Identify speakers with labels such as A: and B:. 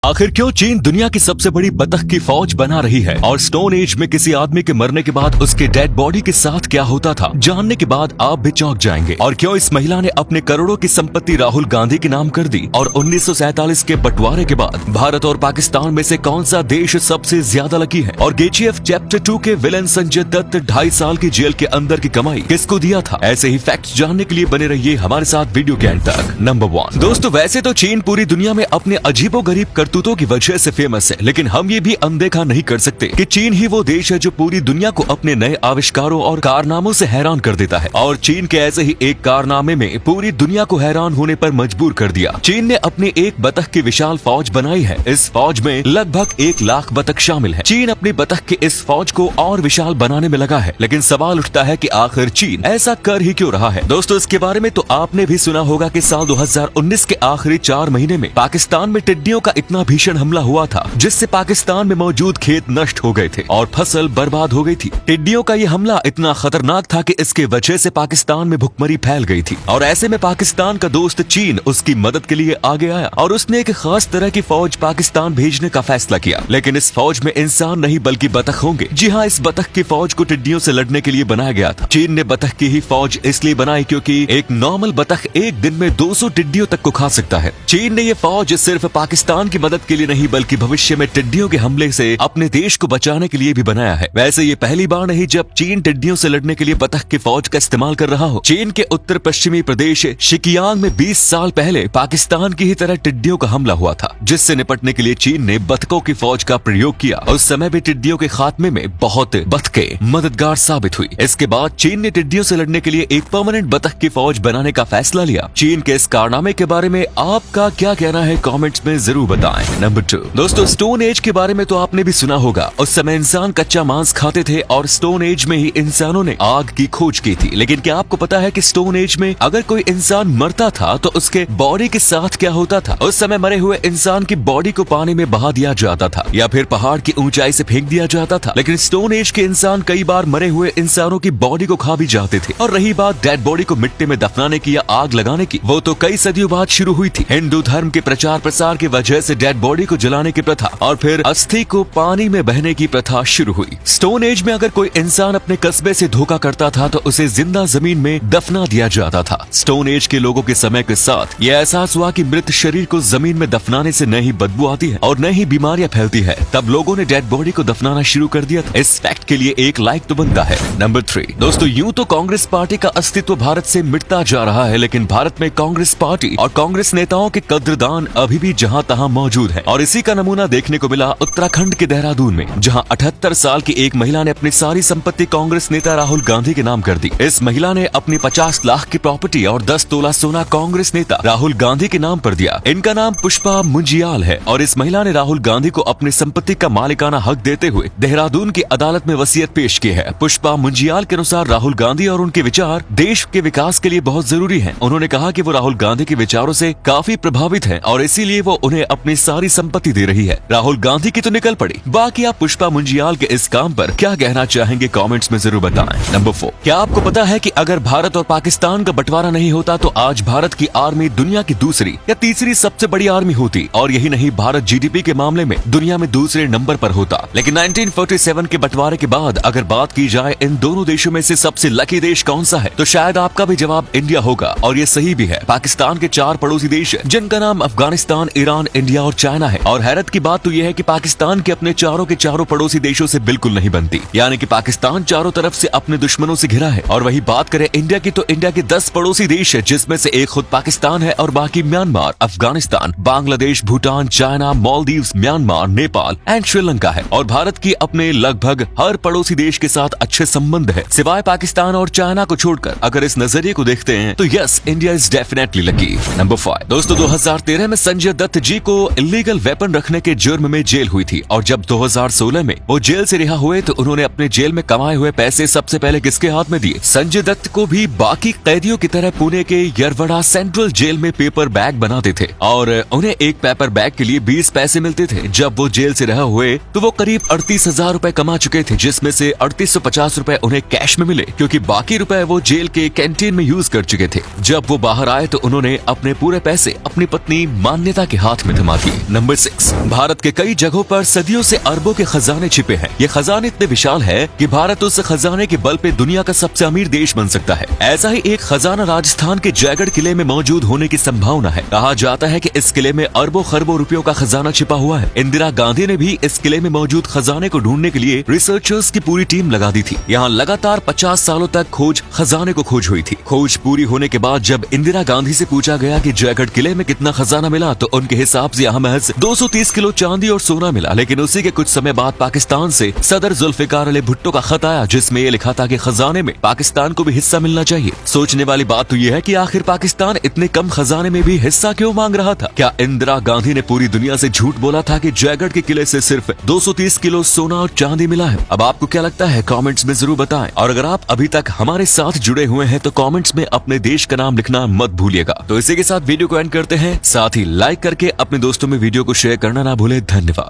A: आखिर क्यों चीन दुनिया की सबसे बड़ी बतख की फौज बना रही है और स्टोन एज में किसी आदमी के मरने के बाद उसके डेड बॉडी के साथ क्या होता था, जानने के बाद आप भी चौंक जाएंगे। और क्यों इस महिला ने अपने करोड़ों की संपत्ति राहुल गांधी के नाम कर दी और 1947 के बंटवारे के बाद भारत और पाकिस्तान में से कौन सा देश सबसे ज्यादा लकी है। और केजीएफ चैप्टर 2 के विलन संजय दत्त 2.5 साल की जेल के अंदर की कमाई किसको दिया था। ऐसे ही फैक्ट्स जानने के लिए बने रहिए हमारे साथ वीडियो के एंड तक। नंबर 1 दोस्तों, वैसे तो चीन पूरी दुनिया में अपने अजीबोगरीब करतूतों की वजह से फेमस है, लेकिन हम ये भी अनदेखा नहीं कर सकते कि चीन ही वो देश है जो पूरी दुनिया को अपने नए आविष्कारों और कारनामों से हैरान कर देता है। और चीन के ऐसे ही एक कारनामे में पूरी दुनिया को हैरान होने पर मजबूर कर दिया। चीन ने अपनी एक बतख की विशाल फौज बनाई है। इस फौज में लगभग 1 लाख बतख शामिल है। चीन अपनी बतख की इस फौज को और विशाल बनाने में लगा है, लेकिन सवाल उठता है कि आखिर चीन ऐसा कर ही क्यों रहा है। दोस्तों, इसके बारे में तो आपने भी सुना होगा कि साल 2019 के आखिरी 4 महीने में पाकिस्तान में टिड्डियों का इतना भीषण हमला हुआ था जिससे पाकिस्तान में मौजूद खेत नष्ट हो गए थे और फसल बर्बाद हो गई थी। टिड्डियों का ये हमला इतना खतरनाक था कि इसके वजह से पाकिस्तान में भुखमरी फैल गई थी। और ऐसे में पाकिस्तान का दोस्त चीन उसकी मदद के लिए आगे आया और उसने एक खास तरह की फौज पाकिस्तान भेजने का फैसला किया। लेकिन इस फौज में इंसान नहीं बल्कि बतख होंगे। जी हाँ, इस बतख की फौज को टिड्डियों से लड़ने के लिए बनाया गया था। चीन ने बतख की ही फौज इसलिए बनाई क्योंकि एक नॉर्मल बतख एक दिन में 200 टिड्डियों तक को खा सकता है। चीन ने ये फौज सिर्फ पाकिस्तान की मदद के लिए नहीं बल्कि भविष्य में टिड्डियों के हमले से अपने देश को बचाने के लिए भी बनाया है। वैसे ये पहली बार नहीं जब चीन टिड्डियों से लड़ने के लिए बतख की फौज का इस्तेमाल कर रहा हो। चीन के उत्तर पश्चिमी प्रदेश शिकियांग में 20 साल पहले पाकिस्तान की ही तरह टिड्डियों का हमला हुआ था, जिससे निपटने के लिए चीन ने बतखों की फौज का प्रयोग किया। उस समय भी टिड्डियों के खात्मे में बहुत बतखें मददगार साबित हुई। इसके बाद चीन ने टिड्डियों से लड़ने के लिए एक परमानेंट बतख की फौज बनाने का फैसला लिया। चीन के इस कारनामे के बारे में आपका क्या कहना है, कमेंट्स में जरूर बताएं। नंबर 2 दोस्तों, स्टोन एज के बारे में तो आपने भी सुना होगा। उस समय इंसान कच्चा मांस खाते थे और स्टोन एज में ही इंसानों ने आग की खोज की थी। लेकिन क्या आपको पता है कि स्टोन एज में अगर कोई इंसान मरता था तो उसके बॉडी के साथ क्या होता था। उस समय मरे हुए इंसान की बॉडी को पानी में बहा दिया जाता था या फिर पहाड़ की ऊंचाई से फेंक दिया जाता था। लेकिन स्टोन एज के इंसान कई बार मरे हुए इंसानों की बॉडी को खा भी जाते थे। और रही बात डेड बॉडी को मिट्टी में दफनाने की या आग लगाने की, वो तो कई सदियों बाद शुरू हुई थी। हिंदू धर्म के प्रचार प्रसार की वजह से डेड बॉडी को जलाने की प्रथा और फिर अस्थि को पानी में बहने की प्रथा शुरू हुई। स्टोन एज में अगर कोई इंसान अपने कस्बे से धोखा करता था तो उसे जिंदा जमीन में दफना दिया जाता था। स्टोन एज के लोगों के समय के साथ यह एहसास हुआ कि मृत शरीर को जमीन में दफनाने से न ही बदबू आती है और न ही बीमारियां फैलती है। तब लोगों ने डेड बॉडी को दफनाना शुरू कर दिया था। इस फैक्ट के लिए एक लाइक तो बनता है। नंबर 3 दोस्तों, यूं तो कांग्रेस पार्टी का अस्तित्व भारत से मिटता जा रहा है, लेकिन भारत में कांग्रेस पार्टी और कांग्रेस नेताओं के कद्रदान अभी भी जहां तहां मौजूद है। और इसी का नमूना देखने को मिला उत्तराखंड के देहरादून में, जहां 78 साल की एक महिला ने अपनी सारी संपत्ति कांग्रेस नेता राहुल गांधी के नाम कर दी। इस महिला ने अपनी 50 लाख की प्रॉपर्टी और 10 तोला सोना कांग्रेस नेता राहुल गांधी के नाम पर दिया। इनका नाम पुष्पा मुंजियाल है और इस महिला ने राहुल गांधी को अपनी संपत्ति का मालिकाना हक देते हुए देहरादून की अदालत में वसीयत पेश की है। पुष्पा मुंजियाल के अनुसार राहुल गांधी और उनके विचार देश के विकास के लिए बहुत जरूरी है। उन्होंने कहा कि वो राहुल गांधी के विचारों से काफी प्रभावित है और इसीलिए वो उन्हें अपनी सारी संपत्ति दे रही है। राहुल गांधी की तो निकल पड़ी, बाकी आप पुष्पा मुंजियाल के इस काम पर क्या कहना चाहेंगे, कमेंट्स में जरूर बताएं। नंबर 4 क्या आपको पता है कि अगर भारत और पाकिस्तान का बंटवारा नहीं होता तो आज भारत की आर्मी दुनिया की दूसरी या तीसरी सबसे बड़ी आर्मी होती। और यही नहीं, भारत जीडीपी के मामले में दुनिया में दूसरे नंबर पर होता। लेकिन 1947 के बंटवारे के बाद अगर बात की जाए इन दोनों देशों में से सबसे लकी देश कौन सा है, तो शायद आपका भी जवाब इंडिया होगा। और ये सही भी है। पाकिस्तान के 4 पड़ोसी देश जिनका नाम अफगानिस्तान, ईरान, इंडिया और चाइना है। और हैरत की बात तो यह है कि पाकिस्तान के अपने चारों के चारों पड़ोसी देशों से बिल्कुल नहीं बनती, यानी कि पाकिस्तान चारों तरफ से अपने दुश्मनों से घिरा है। और वही बात करें इंडिया की, तो इंडिया के 10 पड़ोसी देश है, जिसमें से एक खुद पाकिस्तान है और बाकी Myanmar, Afghanistan, Bangladesh, Bhutan, China, Maldives, Myanmar, Nepal and Sri Lanka है। और भारत की अपने लगभग हर पड़ोसी देश के साथ अच्छे संबंध है, सिवाय पाकिस्तान और चाइना को छोड़कर। अगर इस नजरिए को देखते हैं तो yes, India is definitely lucky. Number 5 दोस्तों, 2013 में संजय दत्त जी को इलीगल वेपन रखने के जुर्म में जेल हुई थी और जब 2016 में वो जेल से रिहा हुए तो उन्होंने अपने जेल में कमाए हुए पैसे सबसे पहले किसके हाथ में दिए? संजय दत्त को भी बाकी कैदियों की तरह पुणे के यरवड़ा सेंट्रल जेल में पेपर बैग बनाते थे और उन्हें एक पेपर बैग के लिए 20 पैसे मिलते थे। जब वो जेल से रिहा हुए तो वो करीब 38,000 रुपए कमा चुके थे, जिसमें से 3850 रुपए उन्हें कैश में मिले क्योंकि बाकी रुपए वो जेल के कैंटीन में यूज कर चुके थे। जब वो बाहर आए तो उन्होंने अपने पूरे पैसे अपनी पत्नी मान्यता के हाथ में थमा दिए। नंबर 6, भारत के कई जगहों पर सदियों से अरबों के खजाने छिपे हैं। ये खजाने इतने विशाल है कि भारत उस खजाने के बल पे दुनिया का सबसे अमीर देश बन सकता है। ऐसा ही एक खजाना राजस्थान के जयगढ़ किले में मौजूद होने की संभावना है। कहा जाता है कि इस किले में अरबों खरबों रुपयों का खजाना छिपा हुआ है। इंदिरा गांधी ने भी इस किले में मौजूद खजाने को ढूंढने के लिए रिसर्चर्स की पूरी टीम लगा दी थी। यहाँ लगातार 50 सालों तक खजाने को खोज हुई थी। खोज पूरी होने के बाद जब इंदिरा गांधी से पूछा गया कि जयगढ़ किले में कितना खजाना मिला, तो उनके हिसाब से यहाँ महज 230 किलो चांदी और सोना मिला। लेकिन उसी के कुछ समय बाद पाकिस्तान से सदर जुल्फिकार अली भुट्टो का खत आया, जिसमें ये लिखा था कि खजाने में पाकिस्तान को भी हिस्सा मिलना चाहिए। सोचने वाली बात तो ये है कि आखिर पाकिस्तान इतने कम खजाने में भी हिस्सा क्यों मांग रहा था? क्या इंदिरा गांधी ने पूरी दुनिया से झूठ बोला था कि जयगढ़ के किले से सिर्फ 230 किलो सोना और चांदी मिला है? अब आपको क्या लगता है, कमेंट्स में जरूर बताएं। और अगर आप अभी तक हमारे साथ जुड़े हुए हैं तो कमेंट्स में अपने देश का नाम लिखना मत भूलिएगा। तो इसी के साथ वीडियो को एंड करते हैं। साथ ही लाइक करके अपने दोस्तों में वीडियो को शेयर करना ना भूले। धन्यवाद।